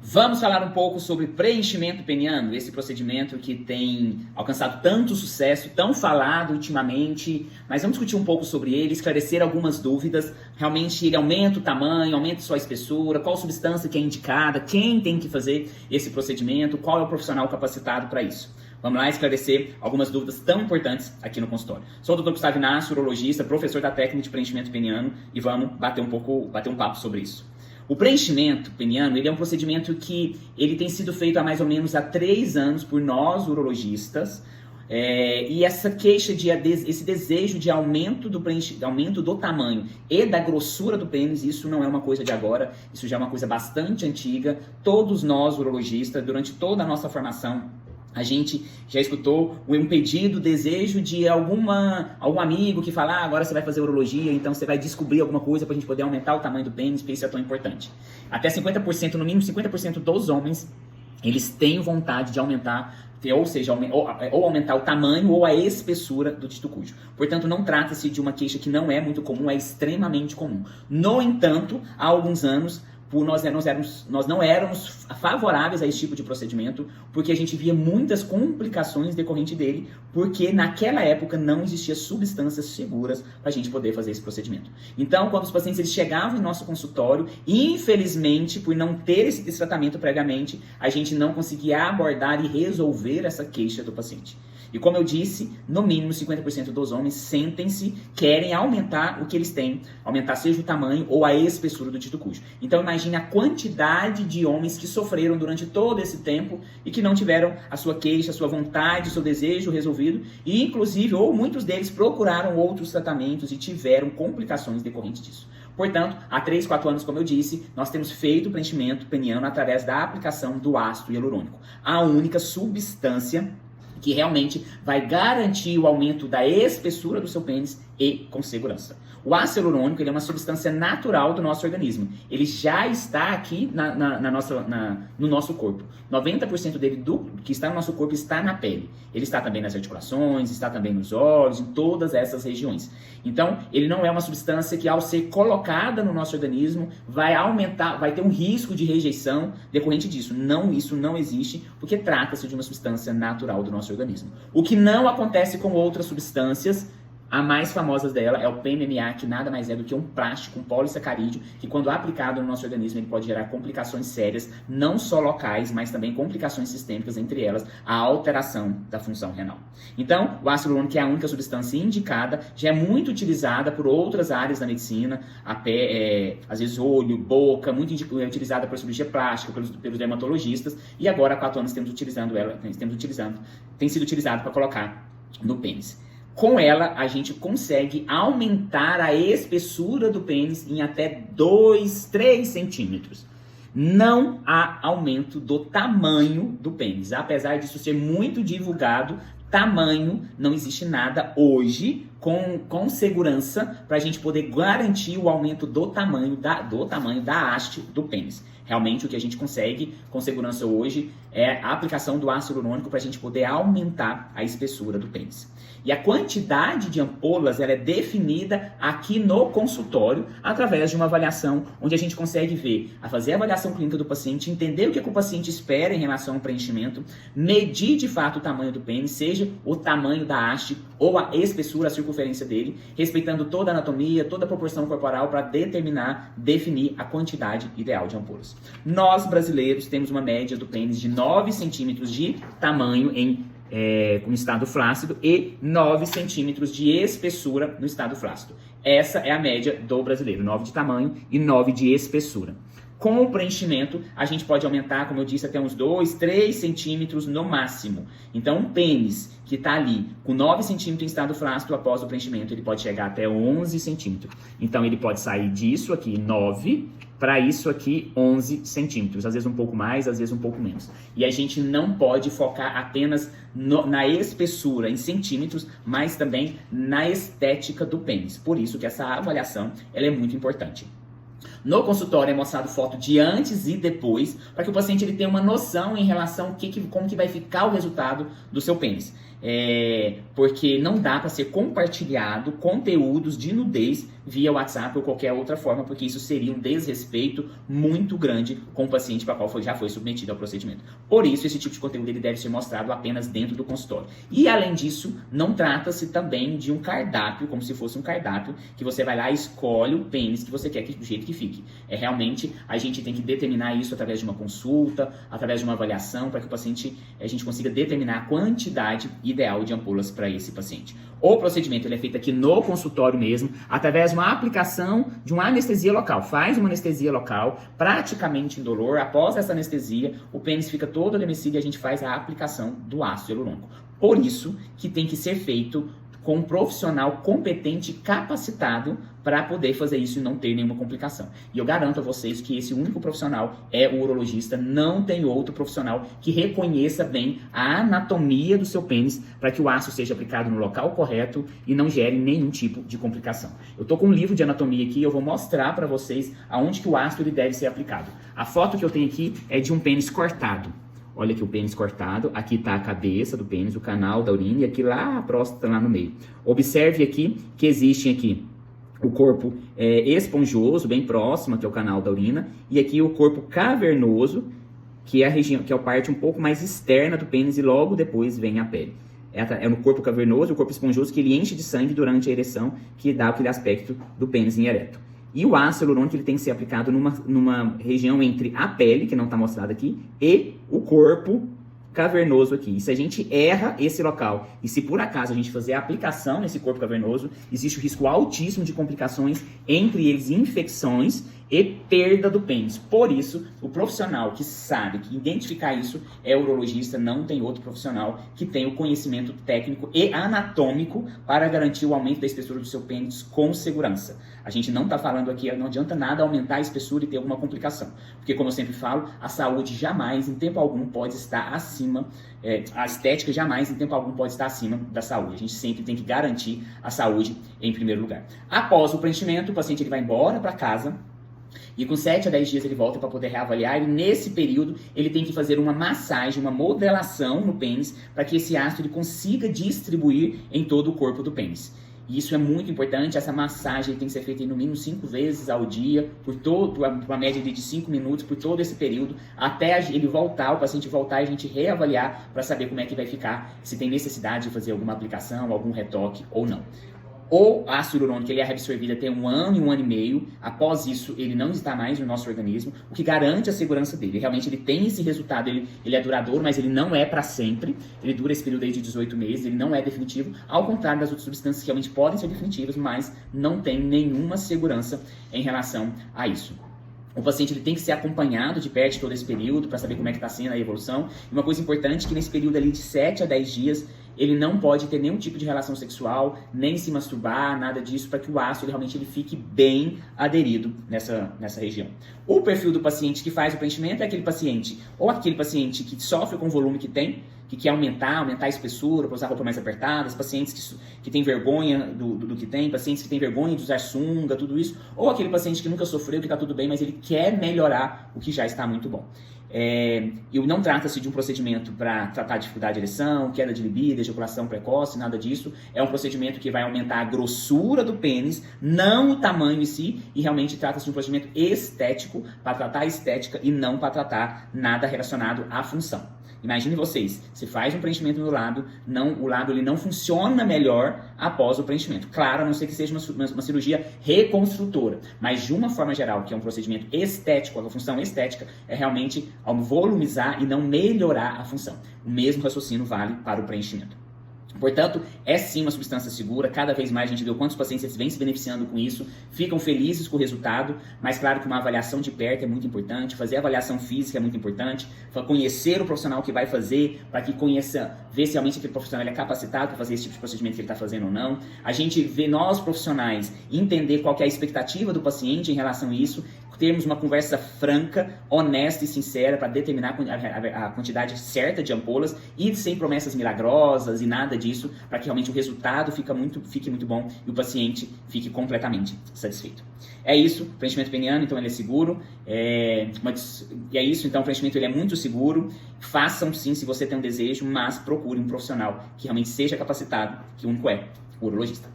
Vamos falar um pouco sobre preenchimento peniano, esse procedimento que tem alcançado tanto sucesso, tão falado ultimamente, mas vamos discutir um pouco sobre ele, esclarecer algumas dúvidas. Realmente ele aumenta o tamanho, aumenta sua espessura, qual substância que é indicada, quem tem que fazer esse procedimento, qual é o profissional capacitado para isso. Vamos lá esclarecer algumas dúvidas tão importantes aqui no consultório. Sou o Dr. Gustavo Inácio, urologista, professor da técnica de preenchimento peniano e vamos bater um papo sobre isso. O preenchimento peniano, ele é um procedimento que ele tem sido feito há mais ou menos 3 anos por nós urologistas, e essa queixa esse desejo de aumento do tamanho e da grossura do pênis, isso não é uma coisa de agora, isso já é uma coisa bastante antiga. Todos nós urologistas, durante toda a nossa formação, a gente já escutou um pedido, desejo de algum amigo que fala, agora você vai fazer urologia, então você vai descobrir alguma coisa pra gente poder aumentar o tamanho do pênis, porque isso é tão importante. Até 50%, no mínimo 50% dos homens, eles têm vontade de aumentar, ou seja, ou aumentar o tamanho ou a espessura do dígito cujo. Portanto, não trata-se de uma queixa que não é muito comum, é extremamente comum. No entanto, há alguns anos, nós não éramos favoráveis a esse tipo de procedimento, porque a gente via muitas complicações decorrentes dele, porque naquela época não existia substâncias seguras para a gente poder fazer esse procedimento. Então, quando os pacientes eles chegavam em nosso consultório, infelizmente, por não ter esse tratamento previamente, a gente não conseguia abordar e resolver essa queixa do paciente. E como eu disse, no mínimo 50% dos homens querem aumentar o que eles têm, aumentar seja o tamanho ou a espessura do dígito cujo. Então imagine a quantidade de homens que sofreram durante todo esse tempo e que não tiveram a sua queixa, a sua vontade, o seu desejo resolvido, e inclusive, ou muitos deles procuraram outros tratamentos e tiveram complicações decorrentes disso. Portanto, há 3, 4 anos, como eu disse, nós temos feito o preenchimento peniano através da aplicação do ácido hialurônico, a única substância que realmente vai garantir o aumento da espessura do seu pênis e com segurança. O ácido hialurônico ele é uma substância natural do nosso organismo. Ele já está aqui no nosso corpo. 90% dele que está no nosso corpo está na pele. Ele está também nas articulações, está também nos olhos, em todas essas regiões. Então, ele não é uma substância que ao ser colocada no nosso organismo vai aumentar, vai ter um risco de rejeição decorrente disso. Não, isso não existe, porque trata-se de uma substância natural do nosso organismo. O que não acontece com outras substâncias. A mais famosa dela é o PMMA, que nada mais é do que um plástico, um polissacarídeo, que quando aplicado no nosso organismo ele pode gerar complicações sérias, não só locais, mas também complicações sistêmicas, entre elas a alteração da função renal. Então, o ácido hialurônico é a única substância indicada, já é muito utilizada por outras áreas da medicina, às vezes olho, boca, muito utilizada por cirurgia plástica, pelos dermatologistas, e agora há 4 anos tem sido utilizado para colocar no pênis. Com ela, a gente consegue aumentar a espessura do pênis em até 2, 3 centímetros. Não há aumento do tamanho do pênis. Apesar disso ser muito divulgado, tamanho, não existe nada hoje com segurança para a gente poder garantir o aumento do tamanho da haste do pênis. Realmente o que a gente consegue com segurança hoje é a aplicação do ácido hialurônico para a gente poder aumentar a espessura do pênis. E a quantidade de ampolas ela é definida aqui no consultório através de uma avaliação onde a gente consegue fazer a avaliação clínica do paciente, entender o que o paciente espera em relação ao preenchimento, medir de fato o tamanho do pênis, seja o tamanho da haste ou a espessura, a circunferência dele, respeitando toda a anatomia, toda a proporção corporal para definir a quantidade ideal de ampolas. Nós, brasileiros, temos uma média do pênis de 9 centímetros de tamanho com estado flácido e 9 centímetros de espessura no estado flácido. Essa é a média do brasileiro, 9 de tamanho e 9 de espessura. Com o preenchimento, a gente pode aumentar, como eu disse, até uns 2, 3 centímetros no máximo. Então, um pênis que está ali com 9 centímetros em estado flácido, após o preenchimento, ele pode chegar até 11 centímetros. Então, ele pode sair disso aqui, 9, para isso aqui, 11 centímetros. Às vezes um pouco mais, às vezes um pouco menos. E a gente não pode focar apenas na espessura, em centímetros, mas também na estética do pênis. Por isso que essa avaliação ela é muito importante. No consultório é mostrado foto de antes e depois, para que o paciente ele tenha uma noção em relação a como que vai ficar o resultado do seu pênis. porque não dá para ser compartilhado conteúdos de nudez via WhatsApp ou qualquer outra forma, porque isso seria um desrespeito muito grande com o paciente para o qual já foi submetido ao procedimento. Por isso, esse tipo de conteúdo ele deve ser mostrado apenas dentro do consultório. E, além disso, não trata-se também de um cardápio, como se fosse um cardápio, que você vai lá e escolhe o pênis que você quer do jeito que fique. Realmente, a gente tem que determinar isso através de uma consulta, através de uma avaliação, para que a gente consiga determinar a quantidade ideal de ampolas para esse paciente. O procedimento ele é feito aqui no consultório mesmo, através de uma aplicação de uma anestesia local. Faz uma anestesia local, praticamente indolor. Após essa anestesia, o pênis fica todo adormecido e a gente faz a aplicação do ácido hialurônico. Por isso que tem que ser feito com um profissional competente e capacitado para poder fazer isso e não ter nenhuma complicação. E eu garanto a vocês que esse único profissional é o urologista, não tem outro profissional que reconheça bem a anatomia do seu pênis para que o ácido seja aplicado no local correto e não gere nenhum tipo de complicação. Eu tô com um livro de anatomia aqui, eu vou mostrar para vocês aonde que o ácido ele deve ser aplicado. A foto que eu tenho aqui é de um pênis cortado. Olha aqui o pênis cortado, aqui está a cabeça do pênis, o canal da urina, e aqui lá a próstata lá no meio. Observe aqui que existe aqui o corpo esponjoso, bem próximo, que é o canal da urina, e aqui o corpo cavernoso, que é a região, que é a parte um pouco mais externa do pênis, e logo depois vem a pele. É no corpo cavernoso, o corpo esponjoso, que ele enche de sangue durante a ereção, que dá aquele aspecto do pênis em ereto. E o ácido hialurônico ele tem que ser aplicado numa região entre a pele, que não está mostrada aqui, e o corpo cavernoso aqui. E se a gente erra esse local, e se por acaso a gente fazer a aplicação nesse corpo cavernoso, existe o risco altíssimo de complicações, entre eles infecções e perda do pênis. Por isso, o profissional que sabe, que identificar isso, é o urologista, não tem outro profissional que tenha o conhecimento técnico e anatômico para garantir o aumento da espessura do seu pênis com segurança. A gente não está falando aqui, não adianta nada aumentar a espessura e ter alguma complicação. Porque, como eu sempre falo, a saúde jamais, em tempo algum, pode estar acima, a estética jamais, em tempo algum, pode estar acima da saúde. A gente sempre tem que garantir a saúde em primeiro lugar. Após o preenchimento, o paciente ele vai embora para casa, e com 7 a 10 dias ele volta para poder reavaliar, e nesse período ele tem que fazer uma massagem, uma modelação no pênis, para que esse ácido ele consiga distribuir em todo o corpo do pênis. E isso é muito importante, essa massagem tem que ser feita no mínimo 5 vezes ao dia, por uma média de 5 minutos, por todo esse período, até ele voltar, o paciente voltar e a gente reavaliar para saber como é que vai ficar, se tem necessidade de fazer alguma aplicação, algum retoque ou não. O ácido hialurônico ele é reabsorvido até 1 ano e 1 ano e meio. Após isso, ele não está mais no nosso organismo, o que garante a segurança dele. Realmente ele tem esse resultado, ele é duradouro, mas ele não é para sempre. Ele dura esse período aí de 18 meses, ele não é definitivo. Ao contrário das outras substâncias que realmente podem ser definitivas, mas não tem nenhuma segurança em relação a isso. O paciente ele tem que ser acompanhado de perto todo esse período para saber como é que está sendo a evolução. E uma coisa importante é que nesse período ali de 7 a 10 dias, ele não pode ter nenhum tipo de relação sexual, nem se masturbar, nada disso, para que o ácido realmente ele fique bem aderido nessa região. O perfil do paciente que faz o preenchimento é aquele paciente, ou aquele paciente que sofre com o volume que tem, que quer aumentar a espessura, para usar roupa mais apertada, pacientes que têm vergonha do que tem, pacientes que têm vergonha de usar sunga, tudo isso, ou aquele paciente que nunca sofreu, que está tudo bem, mas ele quer melhorar o que já está muito bom. E não trata-se de um procedimento para tratar dificuldade de ereção, queda de libido, ejaculação precoce, nada disso. É um procedimento que vai aumentar a grossura do pênis, não o tamanho em si, e realmente trata-se de um procedimento estético, para tratar a estética e não para tratar nada relacionado à função. Imagine vocês, você faz um preenchimento no lado, o lado ele não funciona melhor após o preenchimento. Claro, a não ser que seja uma cirurgia reconstrutora, mas de uma forma geral, que é um procedimento estético, a função estética é realmente volumizar e não melhorar a função. O mesmo raciocínio vale para o preenchimento. Portanto, é sim uma substância segura, cada vez mais a gente vê quantos pacientes vêm se beneficiando com isso, ficam felizes com o resultado, mas claro que uma avaliação de perto é muito importante, fazer a avaliação física é muito importante, conhecer o profissional que vai fazer, para que conheça, ver se realmente aquele profissional é capacitado para fazer esse tipo de procedimento que ele está fazendo ou não. A gente vê nós profissionais entender qual que é a expectativa do paciente em relação a isso, termos uma conversa franca, honesta e sincera para determinar a quantidade certa de ampolas e sem promessas milagrosas e nada disso, para que realmente o resultado fique muito bom e o paciente fique completamente satisfeito. É isso, o preenchimento peniano, então ele é seguro, e é isso, então o preenchimento ele é muito seguro. Façam sim se você tem um desejo, mas procure um profissional que realmente seja capacitado, que o único é o urologista.